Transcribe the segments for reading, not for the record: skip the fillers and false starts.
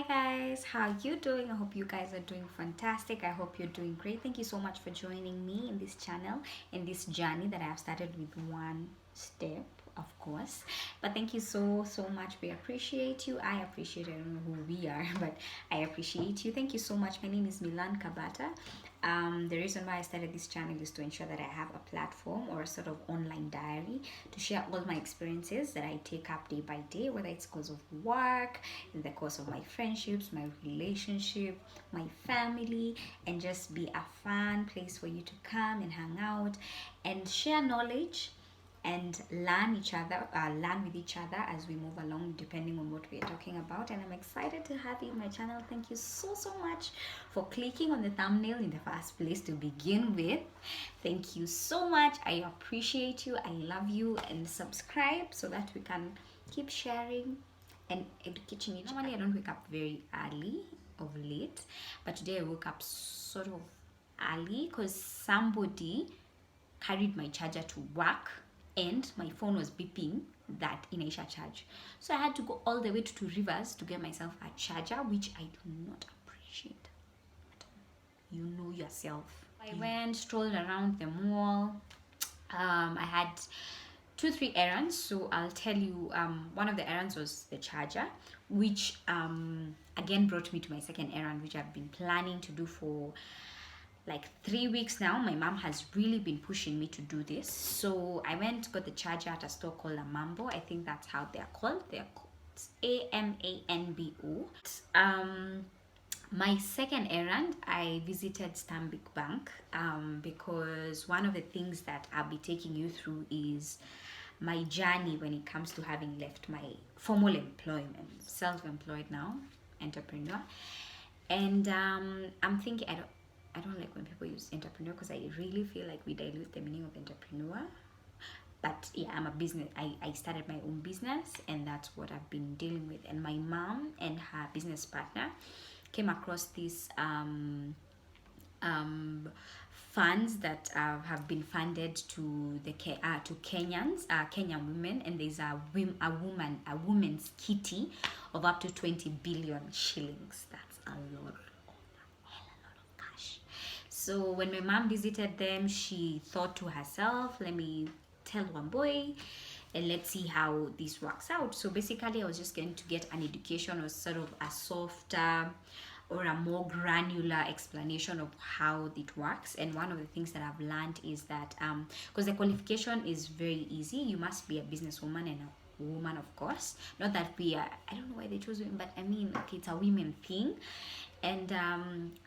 guys, how you doing? I hope you guys are doing fantastic. I hope you're doing great. Thank you so much for joining me in this channel, in this journey that I have started with one step, of course. But thank you so much. We appreciate you. I appreciate, I don't know who we are, but I appreciate you. Thank you so much. My name is Milan Kabata. The reason why I started this channel is to ensure that I have a platform or a sort of online diary to share all my experiences that I take up day by day, whether it's because of work, in the course of my friendships, my relationship, my family, and just be a fun place for you to come and hang out and share knowledge and learn with each other as we move along, depending on what we are talking about. And I'm excited to have you on my channel. Thank you so much for clicking on the thumbnail in the first place to begin with. Thank you so much. I appreciate you. I love you. And subscribe so that we can keep sharing and educating each other. Normally I don't wake up very early of late, but today I woke up sort of early because somebody carried my charger to work and my phone was beeping that inaisha charge. So I had to go all the way to Two Rivers to get myself a charger, which I do not appreciate. You know yourself. I went, strolled around the mall. I had 2-3 errands, so I'll tell you. One of the errands was the charger, which again brought me to my second errand, which I've been planning to do for like 3 weeks now. My mom has really been pushing me to do this. So I went, got the charger at a store called Amambo. I think that's how they're called. They're called AMANBO. My second errand, I visited Stanbic Bank because one of the things that I'll be taking you through is my journey when it comes to having left my formal employment, self-employed now, entrepreneur. And I'm thinking, I don't like when people use entrepreneur because I really feel like we dilute the meaning of entrepreneur. But yeah, I'm a business. I started my own business, and that's what I've been dealing with. And my mom and her business partner came across these funds that have been funded to the Kenyans, Kenyan women, and there's a woman's kitty of up to 20 billion shillings. That's a lot. So when my mom visited them, she thought to herself, let me tell one boy and let's see how this works out. So basically I was just going to get an education or sort of a softer or a more granular explanation of how it works. And one of the things that I've learned is that because the qualification is very easy, you must be a businesswoman and a woman, of course. Not that we are, I don't know why they chose women, but I mean, okay, it's a women thing. And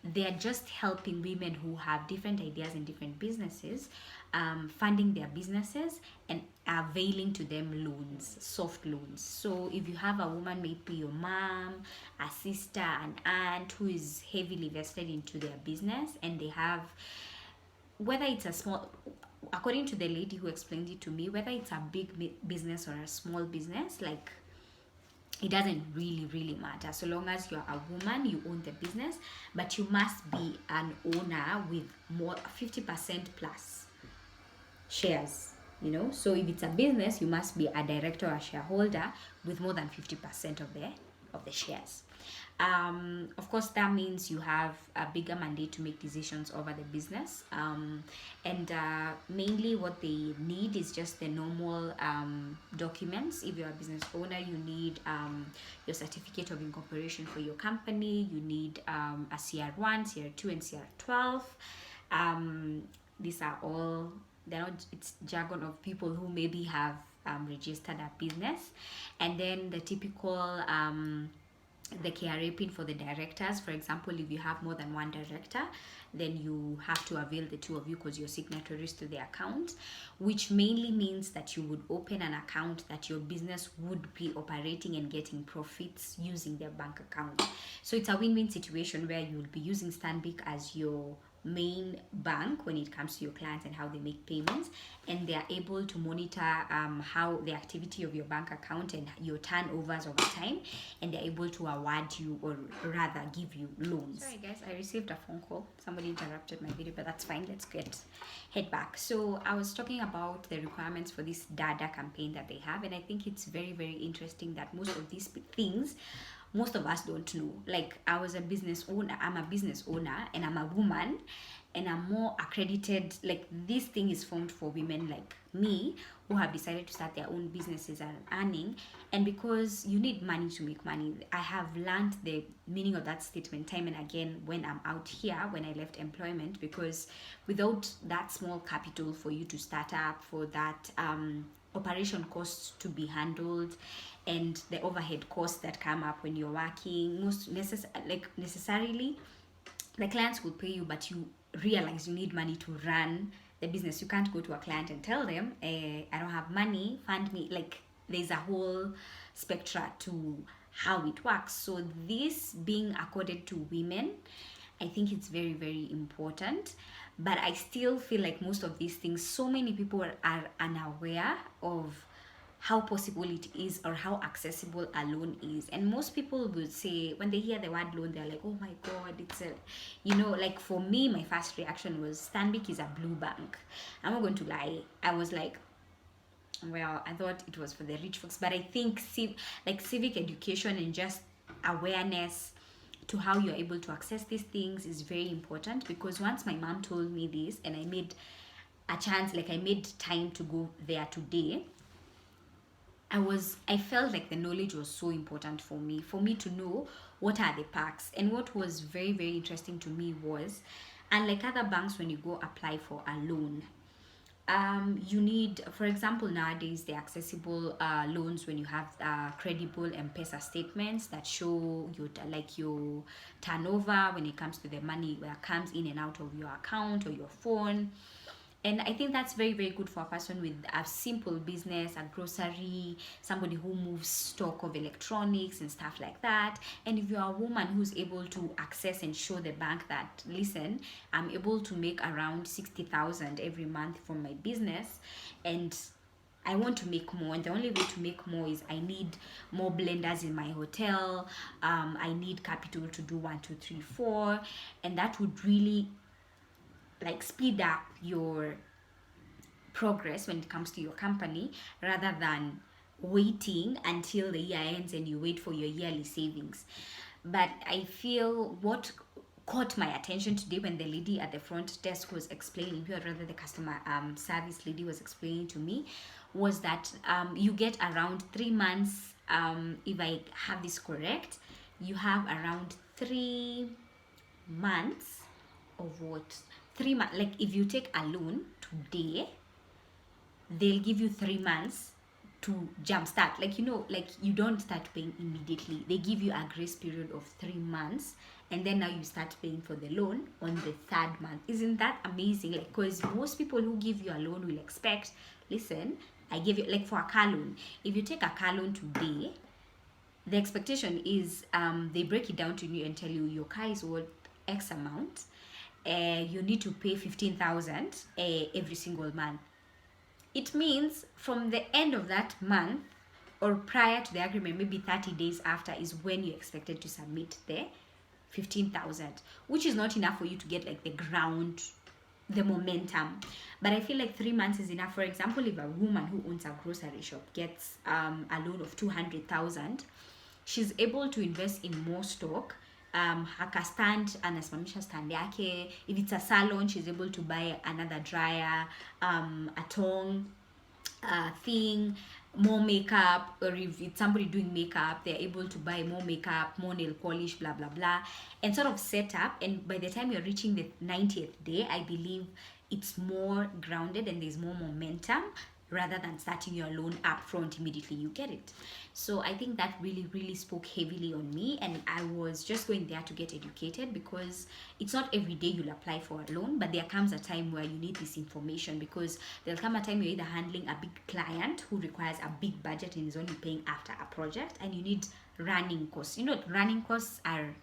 they're just helping women who have different ideas and different businesses, funding their businesses and availing to them loans, soft loans. So if you have a woman, maybe your mom, a sister, an aunt who is heavily vested into their business, and they have, whether it's a small, according to the lady who explained it to me, whether it's a big business or a small business, like, it doesn't really matter so long as you're a woman, you own the business, but you must be an owner with more 50% plus shares, you know. So if it's a business, you must be a director or a shareholder with more than 50% of the shares. Of course, that means you have a bigger mandate to make decisions over the business, and mainly what they need is just the normal documents. If you're a business owner, you need your certificate of incorporation for your company. You need a CR1, CR2, and CR12. These are all, they're not, it's jargon of people who maybe have registered a business. And then the typical the KRA pin for the directors. For example, if you have more than one director, then you have to avail the two of you because you're signatories to the account, which mainly means that you would open an account that your business would be operating and getting profits using their bank account. So it's a win-win situation where you will be using Stanbic as your main bank when it comes to your clients and how they make payments, and they are able to monitor how the activity of your bank account and your turnovers over time, and they're able to award you, or rather give you, loans. Sorry guys, I received a phone call. Somebody interrupted my video, but that's fine. Let's head back. So I was talking about the requirements for this DADA campaign that they have, and I think it's very interesting that most of these things most of us don't know. Like, I was a business owner, I'm a business owner, and I'm a woman, and I'm more accredited. Like, this thing is formed for women like me who have decided to start their own businesses and earning. And because you need money to make money, I have learned the meaning of that statement time and again when I'm out here, when I left employment, because without that small capital for you to start up, for that operation costs to be handled, and the overhead costs that come up when you're working, necessarily the clients will pay you, but you realize you need money to run the business. You can't go to a client and tell them, I don't have money, fund me. Like, there's a whole spectra to how it works. So this being accorded to women, I think it's very, very important. But I still feel like most of these things, so many people are unaware of how possible it is or how accessible a loan is. And most people would say, when they hear the word loan, they're like, oh my god, it's a, like, for me, my first reaction was, Stanbic is a blue bank. I'm not going to lie, I was like, well, I thought it was for the rich folks. But I think civic education and just awareness to how you're able to access these things is very important. Because once my mom told me this and I made a chance, like I made time to go there today, I felt like the knowledge was so important for me to know what are the perks. And what was very, very interesting to me was, unlike other banks, when you go apply for a loan, you need, for example, nowadays the accessible loans, when you have credible M-Pesa statements that show your turnover when it comes to the money that comes in and out of your account or your phone. And I think that's very, very good for a person with a simple business, a grocery, somebody who moves stock of electronics and stuff like that. And if you're a woman who's able to access and show the bank that, listen, I'm able to make around 60,000 every month from my business, and I want to make more, and the only way to make more is I need more blenders in my hotel, I need capital to do 1, 2, 3, 4, and that would really like speed up your progress when it comes to your company, rather than waiting until the year ends and you wait for your yearly savings. But I feel what caught my attention today, when the lady at the front desk was explaining, or rather the customer service lady was explaining to me, was that you get around 3 months, if I have this correct, you have around 3 months of what? 3 months. Like, if you take a loan today, they'll give you 3 months to jumpstart. Like, like you don't start paying immediately. They give you a grace period of 3 months, and then now you start paying for the loan on the 3rd month. Isn't that amazing? Like, because most people who give you a loan will expect, listen, I give you, like for a car loan, if you take a car loan today, the expectation is they break it down to you and tell you your car is worth X amount. You need to pay 15,000 every single month. It means from the end of that month, or prior to the agreement, maybe 30 days after, is when you're expected to submit the 15,000, which is not enough for you to get like the momentum. But I feel like 3 months is enough. For example, if a woman who owns a grocery shop gets a loan of 200,000, she's able to invest in more stock. Stand anasimamisha stand yake. If it's a salon, she's able to buy another dryer, a tongue, thing, more makeup. Or if it's somebody doing makeup, they're able to buy more makeup, more nail polish, blah blah blah, and sort of set up. And by the time you're reaching the 90th day, I believe it's more grounded and there's more momentum, rather than starting your loan up front immediately you get it. So I think that really, really spoke heavily on me, and I was just going there to get educated, because it's not every day you'll apply for a loan, but there comes a time where you need this information, because there'll come a time you're either handling a big client who requires a big budget and is only paying after a project, and you need running costs. Running costs are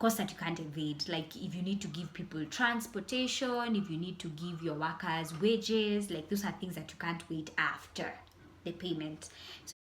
costs that you can't evade. Like, if you need to give people transportation, if you need to give your workers wages, like those are things that you can't wait after the payment. So